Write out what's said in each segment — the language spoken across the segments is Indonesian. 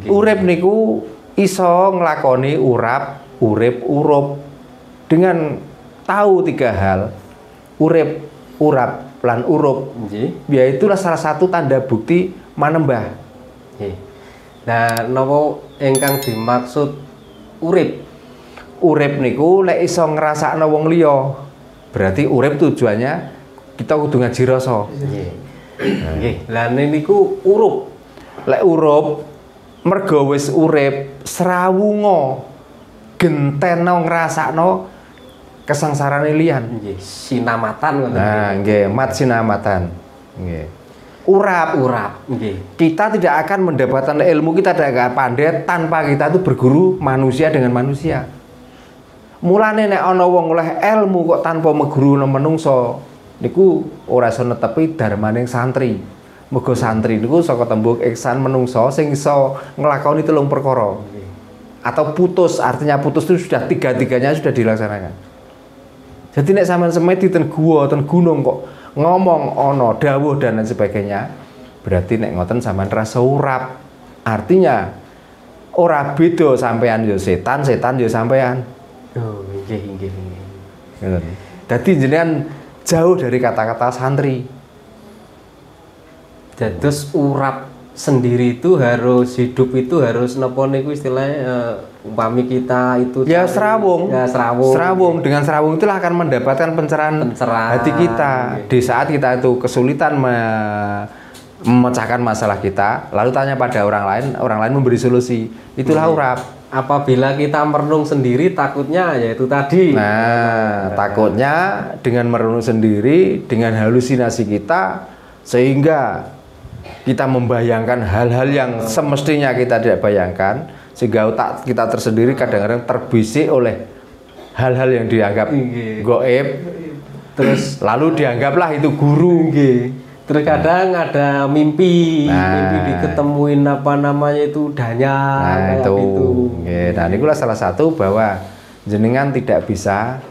Urip niku iso nglakoni urip, urup dengan tahu 3 hal. Urip, urap, lan urup. Ya itulah salah satu tanda bukti manembah. Nah, napa ingkang dimaksud urip? Urip niku lek iso ngrasakno wong liya. Berarti urip tujuannya kita kudu ngaji rasa. Nggih. Lah niku urup. Lek urup mergo wis urip srawunga genteno ngrasakno kesangsarane liyan. Nggih, sinamatan ngoten. Nah, nggih, mat sinamatan. Nggih. Urap, nggih. Kita tidak akan mendapatkan ilmu, kita tidak akan pandai tanpa kita itu berguru manusia dengan manusia. Mulane nek ana wong oleh ilmu kok tanpa meguru menungso, niku ora iso netepi darmaning santri. Mergo santri niku saka tembung ihsan menungso sing iso nglakoni 3 perkara. Atau putus, artinya putus itu sudah 3-tiganya sudah dilaksanakan. Jadi nek sampean semedi ten gua, ten gunung kok ngomong ono dawuh dan lain sebagainya, berarti nek ngoten sampean rasa urap. Artinya ora beda sampean yo setan, setan yo sampean. Oh, nggih. Ngoten. Dadi jenengan jauh dari kata-kata santri. Terus urap sendiri itu harus hidup itu harus napa niku istilahnya umpami kita itu ya serawung. Ya serawung. Dengan serawung itulah akan mendapatkan pencerahan hati kita. Di saat kita itu kesulitan memecahkan masalah kita, lalu tanya pada orang lain memberi solusi. Itulah urap. Apabila kita merenung sendiri takutnya yaitu tadi. Nah, takutnya dengan merenung sendiri, dengan halusinasi kita sehingga kita membayangkan hal-hal yang semestinya kita tidak bayangkan, sehingga otak kita tersendiri kadang-kadang terbisik oleh hal-hal yang dianggap gaib, terus lalu dianggaplah itu guru. Terkadang ada mimpi diketemuin apa namanya itu danyang itu. Gitu. Nah, inilah salah satu bahwa jenengan tidak bisa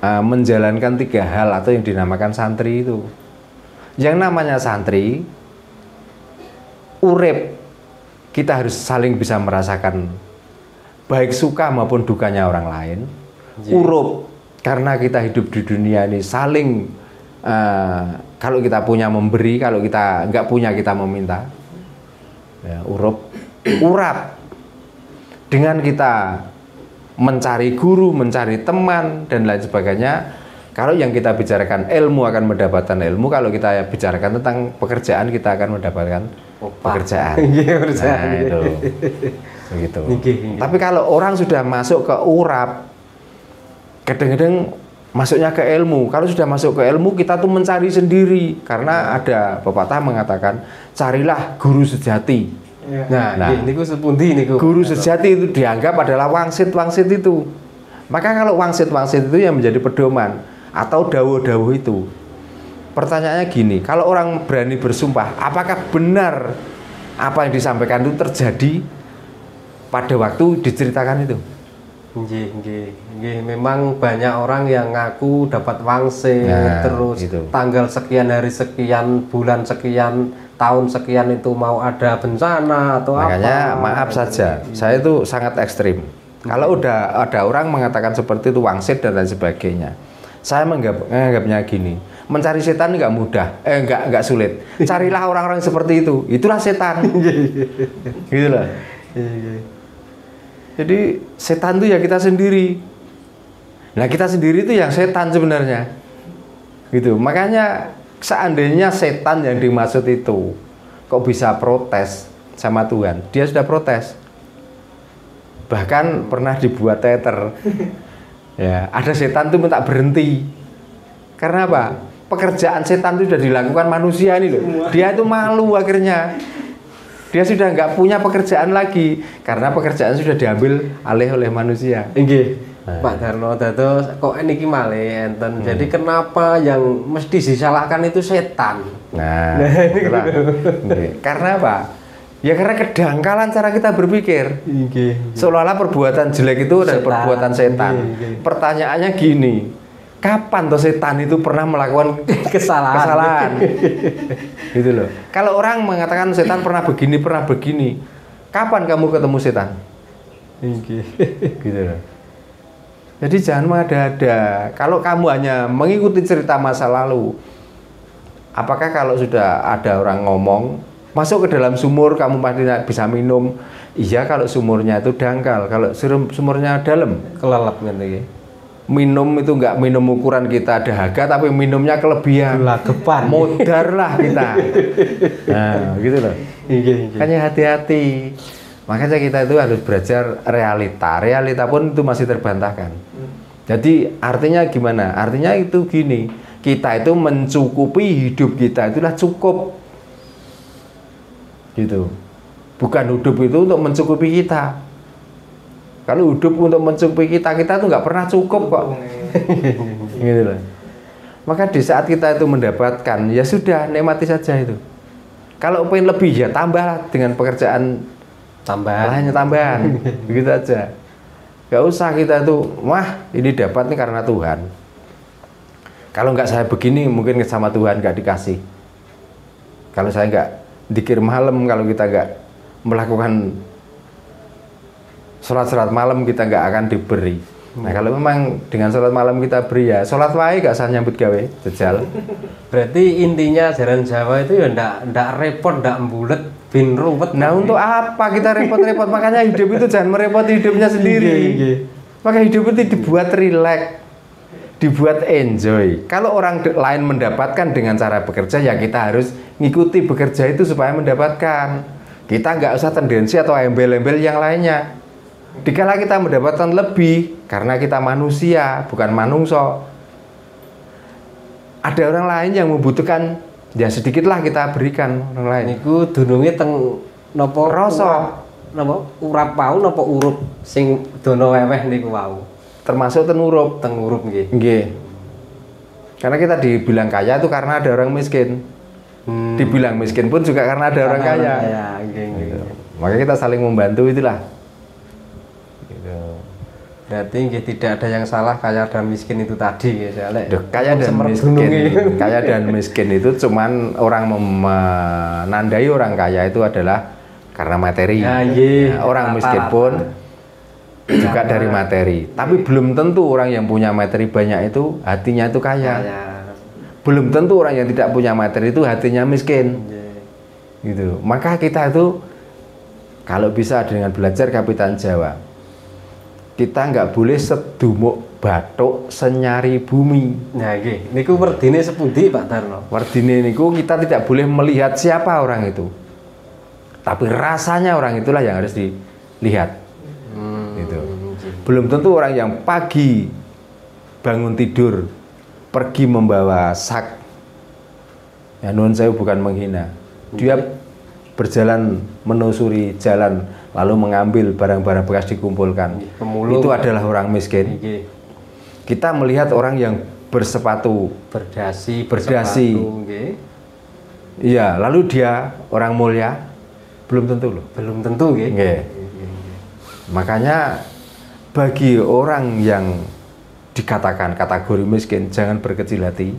menjalankan 3 hal atau yang dinamakan santri itu. Yang namanya santri urip, kita harus saling bisa merasakan baik suka maupun dukanya orang lain. Urup, karena kita hidup di dunia ini saling kalau kita punya memberi, kalau kita nggak punya kita meminta. Ya, urup. Urap, dengan kita mencari guru, mencari teman dan lain sebagainya. Kalau yang kita bicarakan ilmu akan mendapatkan ilmu, kalau kita bicarakan tentang pekerjaan kita akan mendapatkan pekerjaan. Nah, itu begitu. Tapi kalau orang sudah masuk ke urap, kadang-kadang masuknya ke ilmu. Kalau sudah masuk ke ilmu, kita tuh mencari sendiri, karena ada pepatah mengatakan carilah guru sejati. Nah, niku sepundi niku. Guru sejati itu dianggap adalah wangsit itu. Maka kalau wangsit itu yang menjadi pedoman atau dawuh-dawuh itu. Pertanyaannya gini, kalau orang berani bersumpah, apakah benar apa yang disampaikan itu terjadi pada waktu diceritakan itu? Nggih. Memang banyak orang yang ngaku dapat wangsit, terus gitu. Tanggal sekian, hari sekian, bulan sekian, tahun sekian itu mau ada bencana atau Makanya, apa. maaf saja, saya itu sangat ekstrim. Kalau udah ada orang mengatakan seperti itu wangsit dan lain sebagainya, saya menganggapnya gini, mencari setan nggak mudah, nggak sulit. Carilah orang-orang seperti itu, itulah setan. Gitu loh. Jadi setan itu ya kita sendiri. Nah, kita sendiri itu yang setan sebenarnya. Gitu. Makanya seandainya setan yang dimaksud itu kok bisa protes sama Tuhan, dia sudah protes. Bahkan pernah dibuat teater. Ya, ada setan itu minta berhenti. Karena apa? Pekerjaan setan itu sudah dilakukan manusia ini loh. Dia itu malu akhirnya. Dia sudah nggak punya pekerjaan lagi karena pekerjaan sudah diambil alih oleh manusia. Nggih. Pak Darno dados kok niki malih enten. Jadi kenapa yang mesti disalahkan itu setan? Nah, itulah. Karena apa? Ya karena kedangkalan cara kita berpikir. Seolah-olah perbuatan jelek itu adalah perbuatan setan. Pertanyaannya gini, kapan toh setan itu pernah melakukan kesalahan? Gitu loh. Kalau orang mengatakan setan pernah begini, Kapan kamu ketemu setan? Gitu loh. Jadi jangan mengada-ada. Kalau kamu hanya mengikuti cerita masa lalu, apakah kalau sudah ada orang ngomong masuk ke dalam sumur kamu pasti bisa minum? Iya kalau sumurnya itu dangkal, kalau sumurnya dalam Kelelep gitu ya. minum itu nggak minum ukuran kita dahaga tapi minumnya kelebihan. Gelagepan. Modar lah kita. Nah, gitu loh. Makanya hati-hati. Makanya kita itu harus belajar realita. Realita pun itu masih terbantahkan. Jadi artinya gimana? Artinya itu gini, kita itu mencukupi hidup kita itulah cukup. Gitu. Bukan hidup itu untuk mencukupi kita. Kalau hidup untuk mencukupi kita tuh nggak pernah cukup kok. Gitu loh. Maka di saat kita itu mendapatkan, ya sudah nikmati saja itu. Kalau pengen lebih ya tambahlah dengan pekerjaan Tambahan. hanya tambahan. Begitu aja. Gak usah kita tuh, wah ini dapat nih karena Tuhan. Kalau nggak saya begini mungkin sama Tuhan nggak dikasih. Kalau saya nggak dikir malam, kalau kita nggak melakukan sholat malam kita nggak akan diberi. Nah kalau memang dengan sholat malam kita beri ya sholat wae gak usah nyambut gawe jejal. Berarti intinya ajaran Jawa itu ya ndak repot, ndak mbulet, bin ruwet. Nah untuk apa kita repot-repot? Makanya hidup itu jangan merepoti hidupnya sendiri. Maka hidup itu dibuat rileks, dibuat enjoy. Kalau orang lain mendapatkan dengan cara bekerja ya kita harus ngikuti bekerja itu supaya mendapatkan. Kita nggak usah tendensi atau embel-embel yang lainnya. Dikala kita mendapatkan lebih karena kita manusia bukan manungso, ada orang lain yang membutuhkan ya sedikitlah kita berikan orang lain. Niku dununge teng napa Rasa napa urap wau napa urup sing dono weweh niku wau. termasuk tenurup. Teng urup nggih. Nggih. Karena kita dibilang kaya itu karena ada orang miskin. Dibilang miskin pun juga karena ada orang kaya. Ya, nggih. Makanya kita saling membantu itulah. Berarti nggih tidak ada yang salah kaya dan miskin itu tadi nggih. Kaya dan miskin. Kaya dan miskin itu cuman orang menandai orang kaya itu adalah karena materi. Ya, iya. Orang miskin pun juga dari materi. Tapi belum tentu orang yang punya materi banyak itu hatinya itu kaya. Belum tentu orang yang tidak punya materi itu hatinya miskin. Gitu. Maka kita itu kalau bisa dengan belajar Kapitan Jawa, kita nggak boleh sedumuk bathuk senyari bumi. Nah, nggih. Niku werdine sepundi Pak Darno? Werdine niku kita tidak boleh melihat siapa orang itu. Tapi rasanya orang itulah yang harus dilihat. Gitu. Belum tentu orang yang pagi bangun tidur pergi membawa sak. Ya nuwun sewu bukan menghina. Dia berjalan menelusuri jalan lalu mengambil barang-barang bekas dikumpulkan. Pemulung. Itu adalah orang miskin. Kita melihat orang yang bersepatu berdasi. Iya, lalu dia orang mulia, belum tentu loh. Belum tentu nggih. Makanya bagi orang yang dikatakan kategori miskin jangan berkecil hati,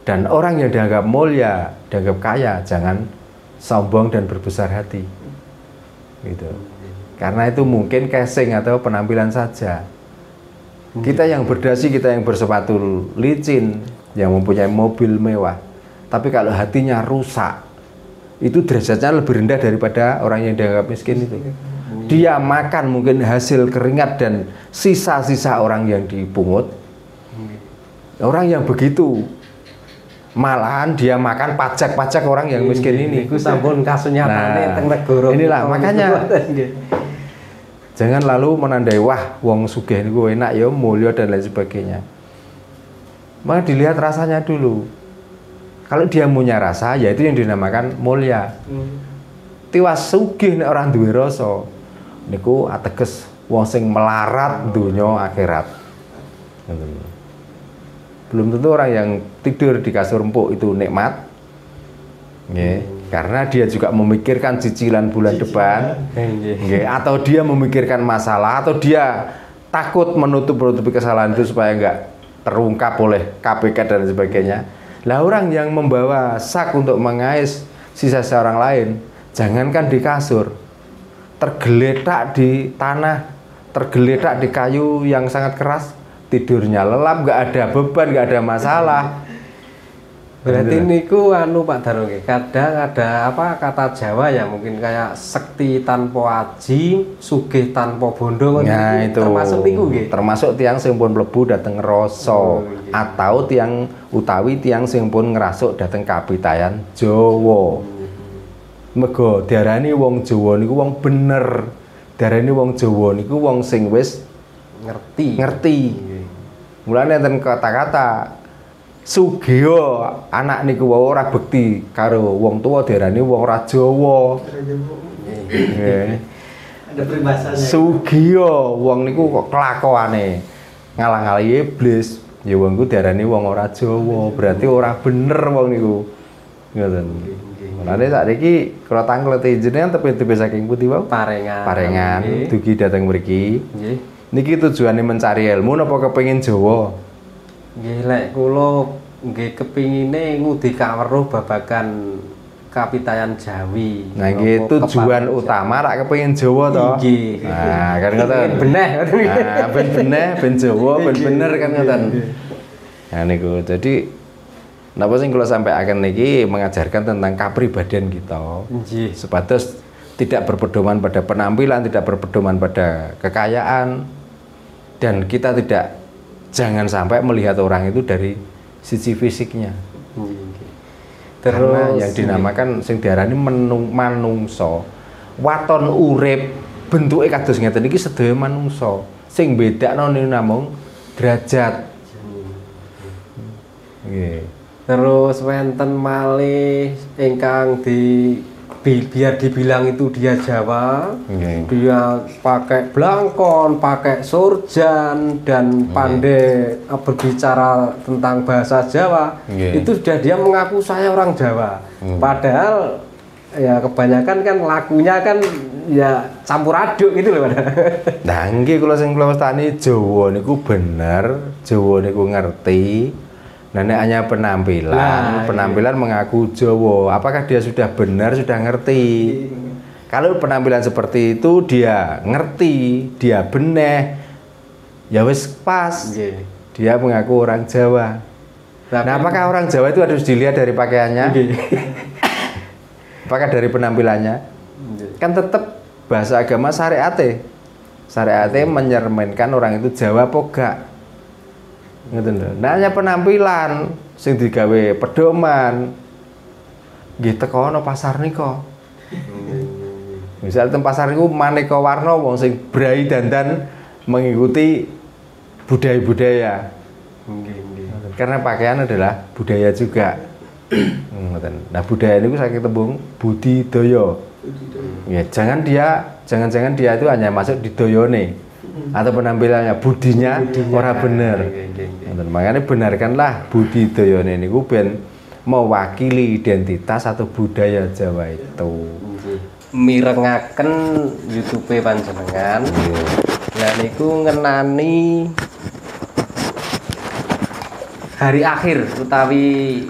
dan orang yang dianggap mulia, dianggap kaya jangan sombong dan berbesar hati. Gitu. Karena itu mungkin casing atau penampilan saja. Kita yang berdasi, kita yang bersepatu licin, yang mempunyai mobil mewah, tapi kalau hatinya rusak, itu derajatnya lebih rendah daripada orang yang dianggap miskin itu. Dia makan mungkin hasil keringat dan sisa-sisa orang yang dipungut. Orang yang begitu, malahan dia makan pajak-pajak orang yang miskin ini. Iku sampun kasunyatane teng negara. Inilah makanya jangan lalu menandai wah wong sugih niku enak ya, mulya dan lain sebagainya. Maka dilihat rasanya dulu. Kalau dia punya rasa, ya itu yang dinamakan mulia. Tiwas sugih nek ora duwe rasa, niku ateges wong sing melarat donya akhirat. Belum tentu orang yang tidur di kasur empuk itu nikmat. Karena dia juga memikirkan cicilan bulan depan, atau dia memikirkan masalah, atau dia takut menutupi kesalahan itu supaya nggak terungkap oleh KPK dan sebagainya. Lah orang yang membawa sak untuk mengais sisa-sisa orang lain, jangankan di kasur, tergeletak di tanah, tergeletak di kayu yang sangat keras, tidurnya lelap, nggak ada beban, nggak ada masalah. Berarti niku anu Pak Darno, kadang ada apa kata Jawa ya mungkin kayak sekti tanpa aji, sugih tanpa bondo. Nah, itu termasuk niku nggih. termasuk tiang sing pun mlebu dhateng rasa atau tiang sing pun ngrasuk dhateng kapitayan Jawa. Mergo diarani wong Jawa niku wong bener. Diarani wong Jawa niku wong sing wis ngerti. Mulane enten kata-kata Sugiyo anak niku wae ora bekti karo wong tuwa diarani wong ora Jawa. Nggih. Ada peribahasanya. Sugiyo wong niku kok kelakuane ngalang-alangi iblis. Ya wong ku diarani wong ora Jawa, berarti ora bener wong niku. Ngoten. Mulane sakniki kula tanglet jenengan tepi-tepi saking pundi wae? Parengan dugi dateng mriki. Nggih. Niki tujuane mencari ilmu napa kepengin Jawa? Nggih, lek kula nggih kepingine ngudi kaweruh babagan kapitayan Jawi. Nah, nggih tujuan utama rak kepengin Jawa to. Nggih. Nah, kan ngoten. Beneh. Nah, ben beneh, ben Jawa, ben bener kan ngoten. Nah niku. Jadi napa sing kula sampaikan niki mengajarkan tentang kepribadian kita. Nggih. Supados tidak berpedoman pada penampilan, tidak berpedoman pada kekayaan, dan kita jangan sampai melihat orang itu dari sisi fisiknya. Karena yang dinamakan sing diarani manungsa, waton urip bentuke kados ngeten iki sedaya manungsa. Sing bedakno niku namung derajat. Nggih. Terus wenten malih ingkang biar dibilang itu dia Jawa, dia pakai blangkon, pakai surjan dan pandai berbicara tentang bahasa Jawa, itu sudah dia mengaku saya orang Jawa. Padahal ya kebanyakan kan lakunya kan ya campur aduk gitu loh. Nah, nggih kula sing kula wastani Jawa niku bener, Jawa niku ngerti. Nah, nek hanya penampilan mengaku Jawa, apakah dia sudah benar, sudah ngerti? Kalau penampilan seperti itu dia ngerti, dia beneh, ya wis pas. Dia mengaku orang Jawa. Nah, apakah orang Jawa itu harus dilihat dari pakaiannya? Apakah dari penampilannya? Kan tetap bahasa agama syariate. Syariate menyermenkan orang itu Jawa apa enggak? Ngoten lho. Nah, hanya penampilan sing digawe pedoman. Nggih teko ana pasar nika. Misal teng pasar niku maneka warna wong sing brai dandan mengikuti budaya-budaya. Nggih. Karena pakaian adalah budaya juga. Ngoten. Nah, budaya niku saking tembung budidaya. Ya, jangan-jangan dia itu hanya masuk di doyone. Atau penampilannya budinya ora bener. Makanya benarkanlah budidayane niku ben mewakili identitas atau budaya Jawa itu. Mirengaken YouTube panjenengan. Lah niku ngenani hari akhir utawi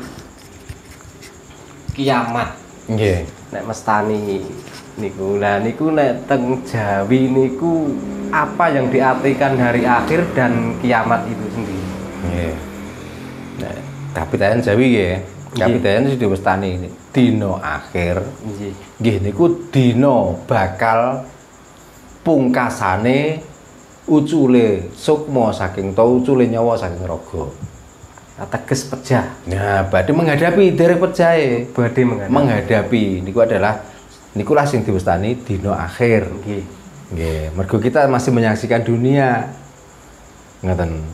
kiamat. Nggih. Nek mestani niku. Lah niku nek teng Jawi niku apa yang diartikan hari akhir dan kiamat itu sendiri? Nggih. Nah, kapitayan Jawi nggih. Kapitayan itu diwastani ini dina akhir. Nggih. Nggih niku dina bakal pungkasane ucule sukma saking ucule nyawa saking raga. Ateges pejah. Nah, badhe menghadapi derek pejahe. Badhe menghadapi nikulah sing diwastani dina akhir. Nggih. Nggih, mergo kita masih menyaksikan dunia. Ngoten.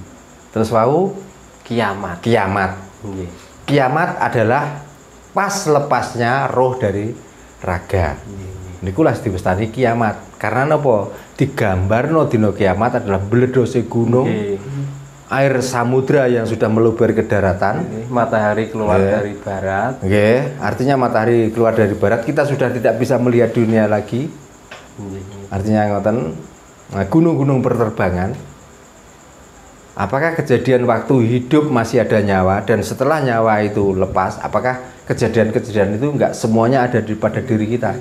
Terus wau Kiamat. Nggih. Kiamat adalah pas lepasnya roh dari raga. Nikulah diwastani kiamat. Karena napa? Digambarno dina kiamat adalah mledose gunung. Air samudra yang sudah meluber ke daratan. Matahari keluar dari barat. Nggih, artinya matahari keluar dari barat, kita sudah tidak bisa melihat dunia lagi. Artinya ngoten, nah, gunung-gunung berterbangan. Apakah kejadian waktu hidup masih ada nyawa dan setelah nyawa itu lepas, apakah kejadian-kejadian itu enggak semuanya ada pada diri kita?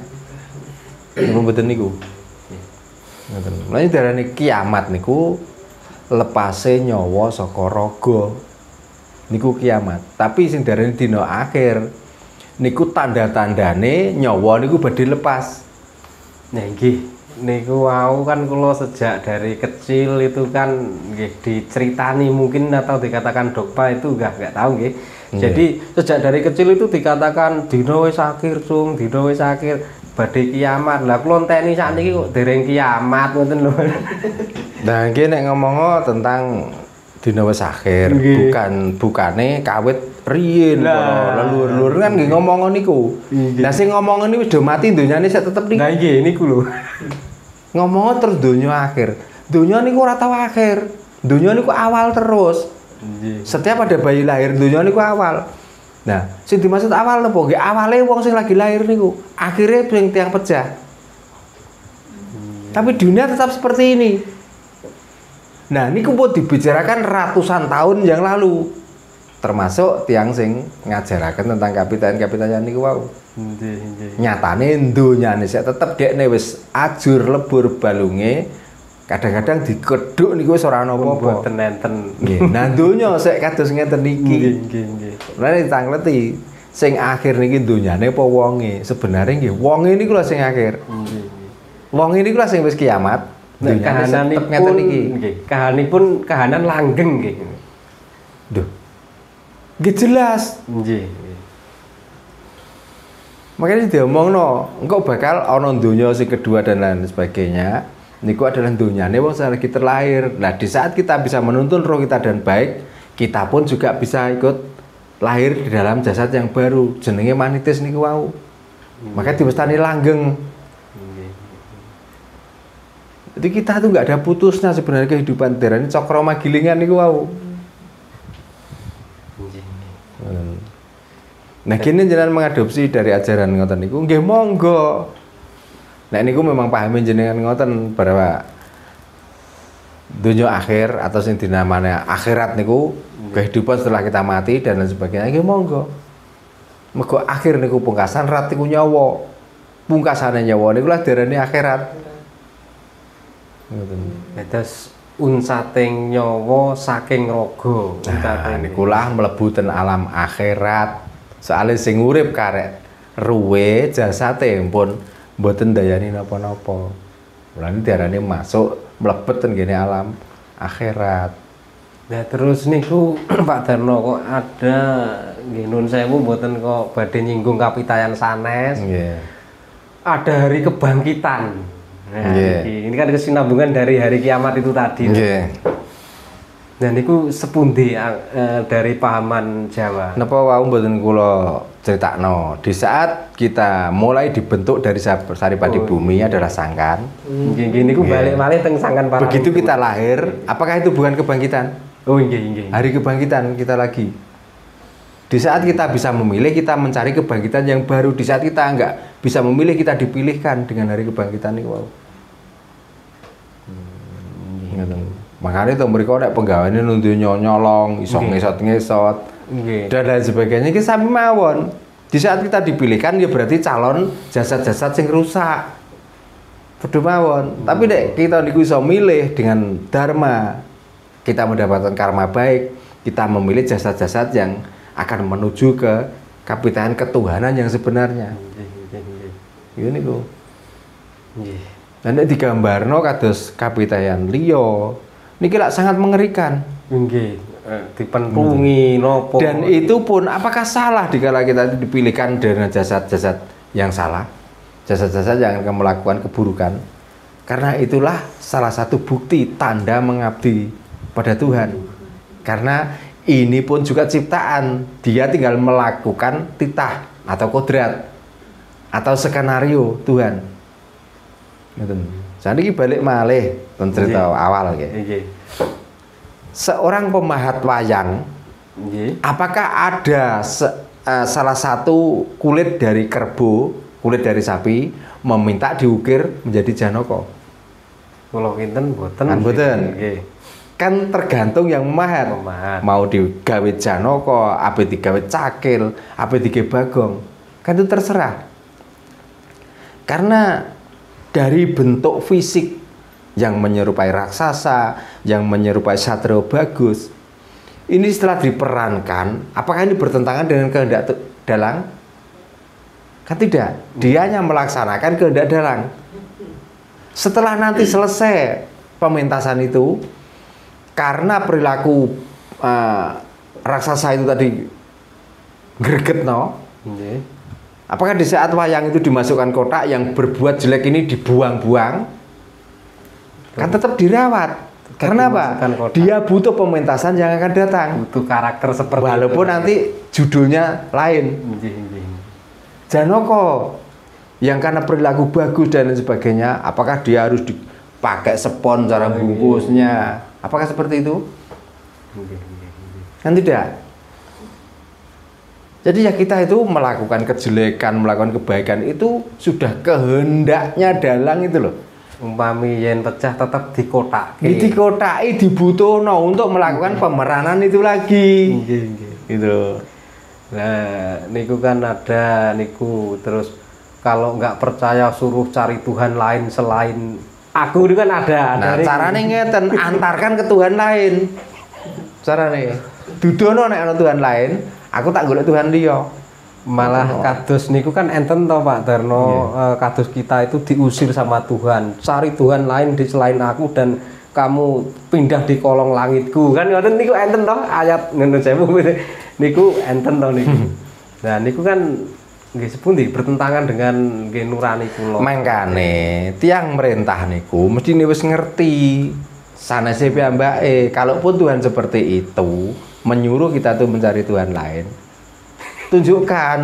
Mboten niku. Ngoten. Lah darane kiamat niku lepase nyawa saka raga. Niku kiamat. Tapi sing darane dina akhir niku tanda-tandane nyawa niku badhe lepas. Nah nggih. Niku wau kan kula sejak dari kecil itu kan nggih diceritani mungkin atau dikatakan dogma itu enggak tahu nggih. Jadi sejak dari kecil itu dikatakan dina wis akhir cung, dina wis akhir badhe kiamat. Lah kula enteni sakniki kok dereng kiamat ngoten lho. Nah, iki nek ngomong tentang dina wis akhir, bukane kawit riyin para leluhur kan nggih ngomong niku. Lah sing ngomong ini wis do mati donyane sik tetep niku. Nah nggih niku lho. Ngomong terus donya akhir. Donya niku ora tau akhir. Donya niku awal terus. Setiap ada bayi lahir donya niku awal. Nah, sing dimaksud awal napa? Nggih awale wong sing lagi lahir niku, akhirnya sing tiang pecah. Tapi dunia tetap seperti ini. Nah, niku pun dibicarakan ratusan tahun yang lalu. Termasuk tiang sing ngajaraken tentang kapitan-kapitan niku wau. Nyatane donyane sik tetep dekne wis ajur lebur balunge. Kadang-kadang dikedhuk niku wis ora ana apa-apa. Mboten enten. Nggih. Nah donya sik kados ngeten iki. Nggih. Lah ditangleti sing akhir niki donyane apa wonge? Sebenarnya nggih wonge niku lho sing akhir. Nggih. Wonge niku lho sing wis kiamat. Nek kahananipun nggih, kahanipun kahanan langgeng nggih. Duh. Nggih jelas. Nggih. Makanya diomongno, engko bakal ana donya sing kedua dan lain sebagainya. Niku adalah donyane wong sing lagi terlahir. Nah, di saat kita bisa menuntun roh kita dan baik, kita pun juga bisa ikut lahir di dalam jasad yang baru. Jenenge manitis niku wau. Makanya diwestani langgeng. Jadi kita tuh nggak ada putusnya sebenarnya kehidupan darane cakra magilingan niku wau. Nah, kini jenengan mengadopsi dari ajaran ngoten niku nggih monggo. Nah, niku memang pahami jenengan ngoten bahwa dunia akhir atau sing dinamane akhirat niku kehidupan setelah kita mati dan lain sebagainya nggih monggo. Mergo akhir niku pungkasan rat niku nyawa. Pungkasane nyawa niku lah darane akhirat. Ngoten. Terus unsating nyawa saking raga. Nah, niku lah mlebu ten alam akhirat. Soale sing urip karek ruwe jasate pun mboten dayani napa-napa. Mulane diarani masuk mlebet ten kene alam akhirat. Nah terus niku Pak Darno kok ada nggih nun sewu mboten kok badhe nyinggung kapitayan sanes. Nggih. Ada hari kebangkitan. Nah, ini kan kesinambungan dari hari kiamat itu tadi. Nggih. Nah niku sepundi dari pahaman Jawa. Napa wau mboten kula critakno. Di saat kita mulai dibentuk dari saripati bumi adalah sangkan. Nggih niku balik malih teng sangkan para. Begitu kita lahir, apakah itu bukan kebangkitan? Oh nggih. Hari kebangkitan kita lagi. Di saat kita bisa memilih, kita mencari kebangkitan yang baru. Di saat kita enggak bisa memilih, kita dipilihkan dengan hari kebangkitan niku wau. Makanya itu mereka nek penggaweane nuntun nyolong, iso ngesot-ngesot, dan lain sebagainya. Iki sami mawon. Di saat kita dipilihkan ya berarti calon jasad-jasad sing rusak. Padha mawon. Tapi nek kita niku iso milih dengan dharma, kita mendapatkan karma baik, kita memilih jasad-jasad yang akan menuju ke kapitayan ketuhanan yang sebenarnya. Nggih niku. Nggih. Dan nek digambarno kados kapitayan liya niki lak sangat mengerikan. Nggih, dipentungi nopo. Dan itu pun apakah salah dikala kita dipilihkan dengan jasad-jasad yang salah? Jasad-jasad yang akan melakukan keburukan. Karena itulah salah satu bukti tanda mengabdi pada Tuhan. Karena ini pun juga ciptaan. Dia tinggal melakukan titah atau kodrat atau skenario Tuhan. Ngoten. Saniki balik malih cerita awal nggih. Seorang pemahat wayang, apakah ada salah satu kulit dari kerbau, kulit dari sapi meminta diukir menjadi janaka? Kula kinten mboten. Kan mboten. Kan tergantung yang memahat. Mau digawe janaka, ape digawe cakil, ape digawe bagong. Kan itu terserah. Karena dari bentuk fisik yang menyerupai raksasa, yang menyerupai satrio bagus. Ini setelah diperankan, apakah ini bertentangan dengan kehendak dalang? Kan tidak, dia hanya melaksanakan kehendak dalang. Setelah nanti selesai pementasan itu, karena perilaku raksasa itu tadi greget apakah di saat wayang itu dimasukkan kotak, yang berbuat jelek ini dibuang-buang? Kan tetap dirawat. Karena apa? Dia butuh pementasan yang akan datang. Butuh karakter seperti walaupun itu. Nanti judulnya lain. Janoko yang karena perilaku bagus dan lain sebagainya, apakah dia harus dipakai spons cara bungkusnya? Apakah seperti itu? Kan tidak. Jadi ya kita itu melakukan kejelekan, melakukan kebaikan itu sudah kehendaknya dalang itu loh. Umpami yen pecah tetap dikotaki. Dikotaki dibutuhno untuk melakukan pemeranan itu lagi. Gitu. Nah, niku kan ada niku terus kalau nggak percaya suruh cari Tuhan lain selain aku itu kan ada. Nah, carane ngeten, antarkan ke Tuhan lain. Carane dudono nek ana Tuhan lain, aku tak golek Tuhan liya. Malah kados niku kan enten to Pak Darno, kados kita itu diusir sama Tuhan. Cari Tuhan lain di selain aku dan kamu pindah di kolong langitku. Kan ngoten niku enten to ayat ngono sewu niku enten to niku. Nah niku kan nggih sepundi bertentangan dengan nggih nurani kula. Mangkane tiang merintah niku mesti wis ngerti sanese piyambake. Kalaupun Tuhan seperti itu menyuruh kita tuh mencari Tuhan lain, tunjukkan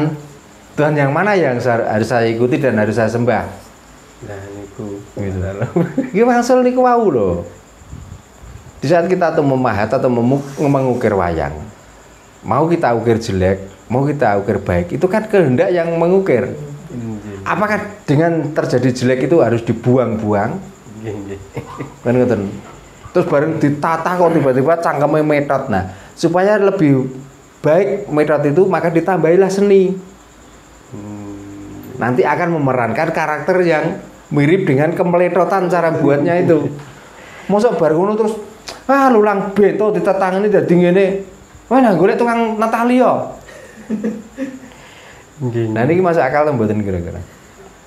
Tuhan yang mana yang harus saya ikuti dan harus saya sembah. Nah niku gitu. Iki maksud niku wau lho. Di saat kita tuh memahat atau mengukir wayang, mau kita ukir jelek, mau kita ukir baik, itu kan kehendak yang mengukir. Apakah dengan terjadi jelek itu harus dibuang-buang? Kan ngoten. Terus bareng ditata kok tiba-tiba cangkeme metot. Nah, supaya lebih baik metot itu maka ditambahilah seni. Nanti akan memerankan karakter yang mirip dengan kemeletotan cara buatnya itu. Mosok bar ngono terus lulang bento ditetangani dadi ngene. Wah, nah golek tukang Natalia. Nggih. Nah niki masuk akal mboten kira-kira?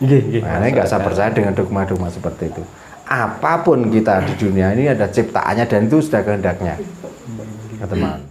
Nggih. Nah, enggak usah percaya dengan dogma-dogma seperti itu. Apapun kita di dunia ini ada ciptaannya dan itu sudah kehendaknya. Teman.